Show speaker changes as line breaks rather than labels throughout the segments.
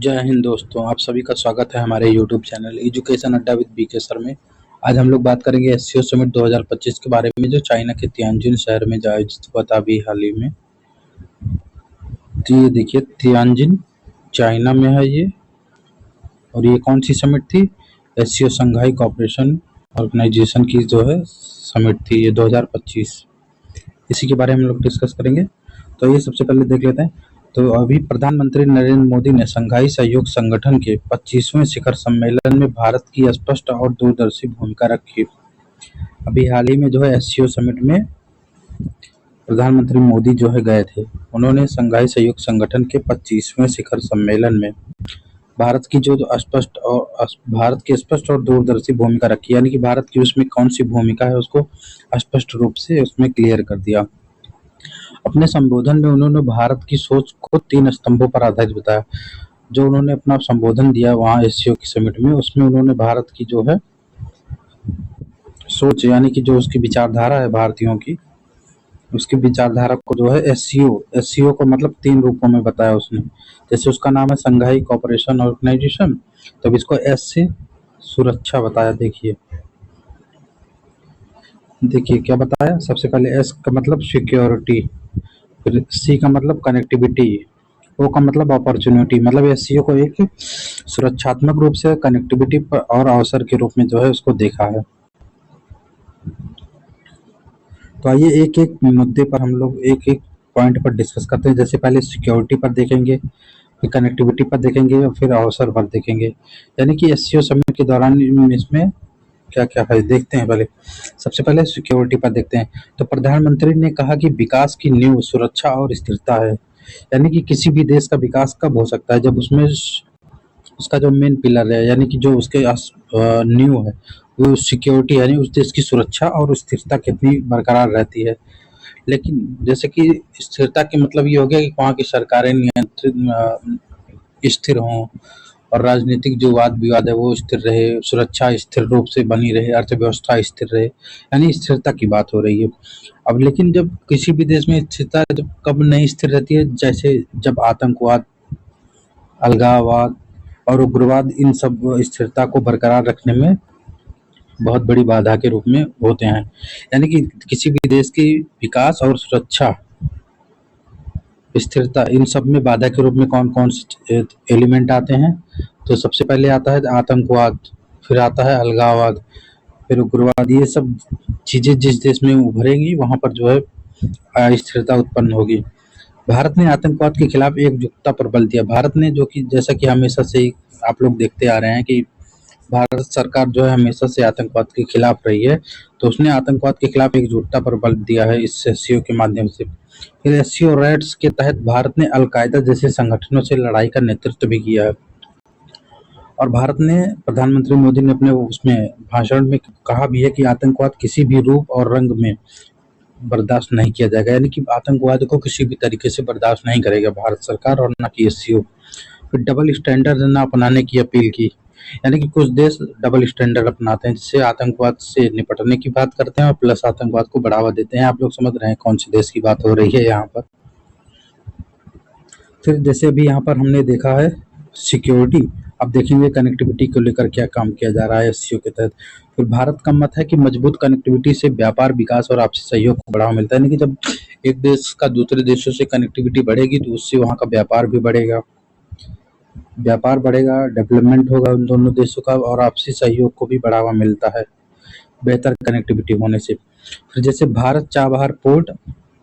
जय हिंद दोस्तों, आप सभी का स्वागत है हमारे यूट्यूब चैनल एजुकेशन अड्डा विद बीके सर में। आज हम लोग बात करेंगे एससीओ समिट 2025 के बारे में, जो चाइना के तियानजिन शहर में आयोजित हुआ था अभी हाल ही में। तो ये देखिए, तियानजिन चाइना में है ये। और ये कौन सी समिट थी? एससीओ संघाई कोऑपरेशन ऑर्गेनाइजेशन की जो है समिट थी ये 2025। इसी के बारे में हम लोग डिस्कस करेंगे। तो ये सबसे पहले देख लेते हैं। तो अभी प्रधानमंत्री नरेंद्र मोदी ने संघाई सहयोग संगठन के 25वें शिखर सम्मेलन में भारत की स्पष्ट और दूरदर्शी भूमिका रखी। अभी हाल ही में जो है एससीओ समिट में प्रधानमंत्री मोदी जो है गए थे। उन्होंने संघाई सहयोग संगठन के 25वें शिखर सम्मेलन में भारत की जो भारत की स्पष्ट और दूरदर्शी भूमिका रखी, यानी कि भारत की उसमें कौन सी भूमिका है उसको स्पष्ट रूप से उसमें क्लियर कर दिया। अपने संबोधन में उन्होंने भारत की सोच को 3 स्तंभों पर आधारित बताया। जो उन्होंने अपना संबोधन दिया वहाँ एससीओ की समिट में, उसमें उन्होंने भारत की जो है सोच, यानी कि जो उसकी विचारधारा है भारतीयों की, उसकी विचारधारा को जो है एससीओ को मतलब 3 रूपों में बताया उसने। जैसे उसका नाम है संघाई कोऑपरेशन ऑर्गेनाइजेशन, तब इसको एस से सुरक्षा बताया। देखिए क्या बताया। सबसे पहले एस का मतलब सिक्योरिटी, फिर सी का मतलब कनेक्टिविटी, ओ का मतलब अपॉर्चुनिटी, मतलब एससीओ को एक सुरक्षात्मक रूप से कनेक्टिविटी पर और अवसर के रूप में जो है उसको देखा है। तो आइए एक एक मुद्दे पर हम लोग एक एक पॉइंट पर डिस्कस करते हैं। जैसे पहले सिक्योरिटी पर देखेंगे, फिर कनेक्टिविटी पर देखेंगे और फिर अवसर पर देखेंगे। यानी कि एससीओ समिट के दौरान इसमें क्या क्या है देखते हैं। पहले सबसे पहले सिक्योरिटी पर देखते हैं। तो प्रधानमंत्री ने कहा कि विकास की नींव सुरक्षा और स्थिरता है। यानी कि किसी भी देश का विकास कब हो सकता है? जब उसमें उसका जो मेन पिलर है, यानी कि जो उसके नींव है, वो सिक्योरिटी, यानी उस देश की सुरक्षा और स्थिरता कितनी बरकरार रहती है। लेकिन जैसे कि स्थिरता के मतलब ये हो गया कि वहाँ की सरकारें नियंत्रित स्थिर हों और राजनीतिक जो वाद विवाद है वो स्थिर रहे, सुरक्षा स्थिर रूप से बनी रहे, अर्थव्यवस्था स्थिर रहे, यानी स्थिरता की बात हो रही है। अब लेकिन जब किसी भी देश में स्थिरता जब कब नहीं स्थिर रहती है? जैसे जब आतंकवाद, अलगाववाद और उग्रवाद इन सब स्थिरता को बरकरार रखने में बहुत बड़ी बाधा के रूप में होते हैं। यानी कि किसी भी देश की विकास और सुरक्षा, स्थिरता, इन सब में बाधा के रूप में कौन कौन से एलिमेंट आते हैं? तो सबसे पहले आता है आतंकवाद, फिर आता है अलगाववाद, फिर उग्रवाद। ये सब चीजें जिस देश में उभरेंगी वहां पर जो है अस्थिरता उत्पन्न होगी। भारत ने आतंकवाद के खिलाफ एकजुटता पर बल दिया। भारत ने, जो कि जैसा कि हमेशा से ही आप लोग देखते आ रहे हैं कि भारत सरकार जो है हमेशा से आतंकवाद के खिलाफ रही है, तो उसने आतंकवाद के खिलाफ एकजुटता पर बल दिया है इस एससीओ के माध्यम से। फिर एससीओ रेड्स के तहत भारत ने अलकायदा जैसे संगठनों से लड़ाई का नेतृत्व भी किया है। और भारत ने, प्रधानमंत्री मोदी ने अपने उसमें भाषण में कहा भी है कि आतंकवाद किसी भी रूप और रंग में बर्दाश्त नहीं किया जाएगा। यानी कि आतंकवाद को किसी भी तरीके से बर्दाश्त नहीं करेगा भारत सरकार और ना कि एससीओ। फिर डबल स्टैंडर्ड न अपनाने की अपील की। यानी कि कुछ देश डबल स्टैंडर्ड अपनाते हैं, जिससे आतंकवाद से निपटने की बात करते हैं और प्लस आतंकवाद को बढ़ावा देते हैं। आप लोग समझ रहे हैं कौन से देश की बात हो रही है यहाँ पर। फिर जैसे अभी यहाँ पर हमने देखा है सिक्योरिटी, अब देखेंगे कनेक्टिविटी को लेकर क्या काम किया जा रहा है एससीओ के तहत। फिर भारत का मत है कि मजबूत कनेक्टिविटी से व्यापार, विकास और आपसी सहयोग को बढ़ावा मिलता है। यानी कि जब एक देश का दूसरे देशों से कनेक्टिविटी बढ़ेगी तो उससे वहाँ का व्यापार भी बढ़ेगा, डेवलपमेंट होगा उन दोनों देशों का, और आपसी सहयोग को भी बढ़ावा मिलता है बेहतर कनेक्टिविटी होने से। फिर जैसे भारत चाबहार पोर्ट,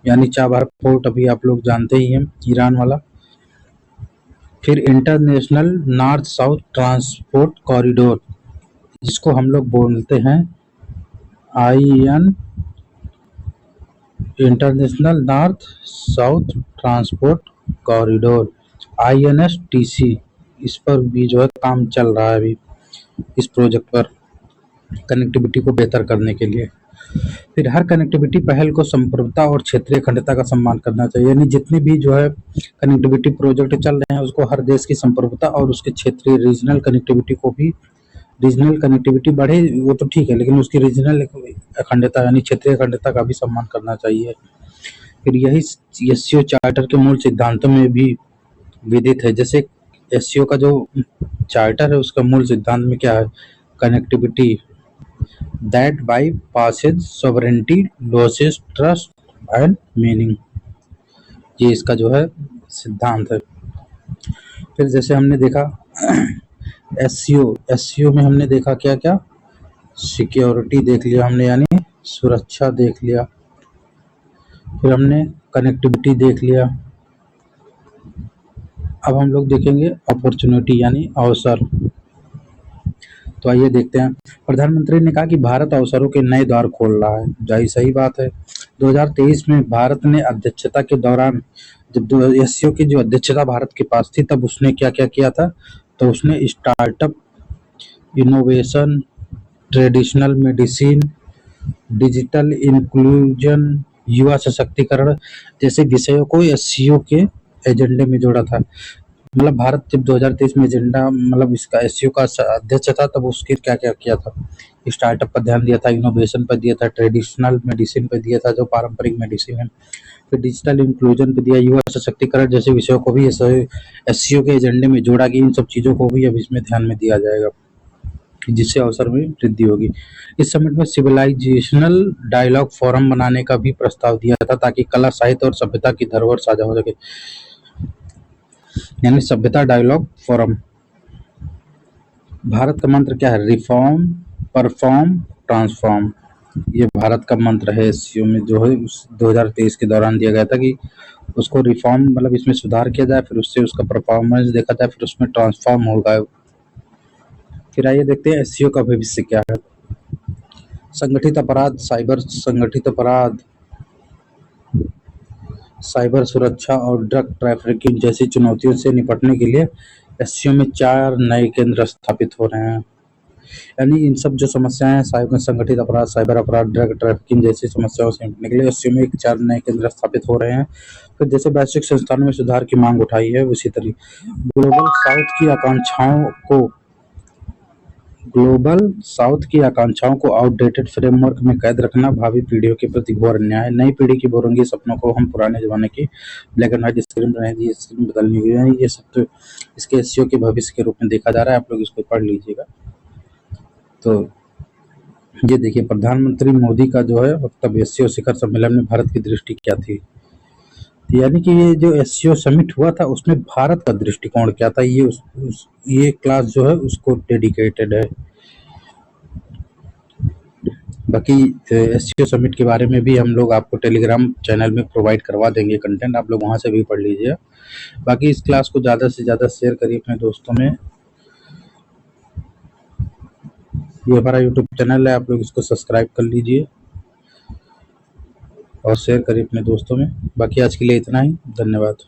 यानी चाबहार पोर्ट अभी आप लोग जानते ही हैं, ईरान वाला। फिर international north south transport corridor, जिसको हम लोग बोलते हैं IN, international north south transport corridor, INSTC। इस पर भी जो है काम चल रहा है अभी, इस प्रोजेक्ट पर कनेक्टिविटी को बेहतर करने के लिए। फिर हर कनेक्टिविटी पहल को संप्रभुता और क्षेत्रीय अखंडता का सम्मान करना चाहिए। यानी जितने भी जो है कनेक्टिविटी प्रोजेक्ट चल रहे हैं उसको हर देश की संप्रभुता और उसके क्षेत्रीय रीजनल कनेक्टिविटी को भी, रीजनल कनेक्टिविटी बढ़े वो तो ठीक है, लेकिन उसकी रीजनल अखंडता यानी क्षेत्रीय अखंडता का भी सम्मान करना चाहिए। फिर यही एससीओ चार्टर के मूल सिद्धांतों में भी विदित है। जैसे एससीओ का जो चार्टर है उसका मूल सिद्धांत में क्या है? Connectivity that bypasses sovereignty loses trust and meaning, ये इसका जो है सिद्धांत है। फिर जैसे हमने देखा एससीओ में हमने देखा क्या क्या, सिक्योरिटी देख लिया हमने, यानी सुरक्षा देख लिया। फिर हमने कनेक्टिविटी देख लिया। अब हम लोग देखेंगे अपॉर्चुनिटी यानी अवसर। तो आइए देखते हैं। प्रधानमंत्री ने कहा कि भारत अवसरों के नए द्वार खोल रहा है। जाहिर सही बात है। 2023 में भारत ने अध्यक्षता के दौरान, जब एससीओ की जो अध्यक्षता भारत के पास थी, तब उसने क्या क्या किया था? तो उसने startup, innovation, traditional medicine, digital inclusion, युवा सशक्तिकरण जैसे विषयों को एससीओ के एजेंडे में जोड़ा था। मतलब भारत जब 2023 में एजेंडा, मतलब इसका एससीओ का अध्यक्ष था, तब उसके क्या क्या किया था? स्टार्टअप पर ध्यान दिया था, इनोवेशन पर दिया था, ट्रेडिशनल मेडिसिन पर दिया था, जो पारंपरिक मेडिसिन है, फिर डिजिटल इंक्लूजन पर दिया, युवा सशक्तिकरण जैसे विषयों को भी एससीओ के एजेंडे में जोड़ा कि इन सब चीज़ों को भी अब इसमें ध्यान में दिया जाएगा, जिससे अवसर में वृद्धि होगी। इस समिट में सिविलाइजेशनल डायलॉग फोरम बनाने का भी प्रस्ताव दिया था, ताकि कला, साहित्य और सभ्यता की धरोहर साझा हो सके, यानी सभ्यता डायलॉग फोरम। भारत का मंत्र क्या है? Reform, perform, transform. ये भारत का मंत्र है एससीओ में, जो है उस 2023 के दौरान दिया गया था कि उसको रिफॉर्म मतलब इसमें सुधार किया जाए, फिर उससे उसका परफॉर्मेंस देखा जाए, फिर उसमें ट्रांसफॉर्म होगा। फिर आइए देखते हैं एससीओ का भविष्य क्या है। संगठित अपराध, साइबर संगठित अपराध, साइबर सुरक्षा और ड्रग ट्रैफिकिंग जैसी चुनौतियों से निपटने के लिए एससीओ में 4 नए केंद्र स्थापित हो रहे हैं। यानी इन सब जो समस्याएं हैं, साइबर संगठित अपराध, साइबर अपराध, ड्रग ट्रैफिकिंग जैसी समस्याओं से निपटने के लिए एससीओ में 4 नए केंद्र स्थापित हो रहे हैं। फिर जैसे वैश्विक संस्थानों में सुधार की मांग उठाई है, उसी तरह ग्लोबल साउथ की आकांक्षाओं को आउटडेटेड फ्रेमवर्क में कैद रखना भावी पीढ़ियों के प्रति घोर अन्याय है। नई पीढ़ी की बहुरंगी सपनों को हम पुराने जमाने की ब्लैक एंड व्हाइट स्क्रीन बनाई दी, स्क्रीन बदलनी हुई है। ये सब तो इसके एससीओ के भविष्य के रूप में देखा जा रहा है। आप लोग इसको पढ़ लीजिएगा। तो ये देखिए, प्रधानमंत्री मोदी का जो है वक्तव्य एससीओ शिखर सम्मेलन में भारत की दृष्टि क्या थी। यानी कि ये जो एससीओ समिट हुआ था उसमें भारत का दृष्टिकोण क्या था, ये क्लास जो है उसको डेडिकेटेड है। बाकी एससीओ समिट के बारे में भी हम लोग आपको टेलीग्राम चैनल में प्रोवाइड करवा देंगे कंटेंट, आप लोग वहाँ से भी पढ़ लीजिए। बाकी इस क्लास को ज़्यादा से ज़्यादा शेयर करिए अपने दोस्तों में। ये हमारा यूट्यूब चैनल है, आप लोग इसको सब्सक्राइब कर लीजिए और शेयर करिए अपने दोस्तों में। बाकी आज के लिए इतना ही, धन्यवाद।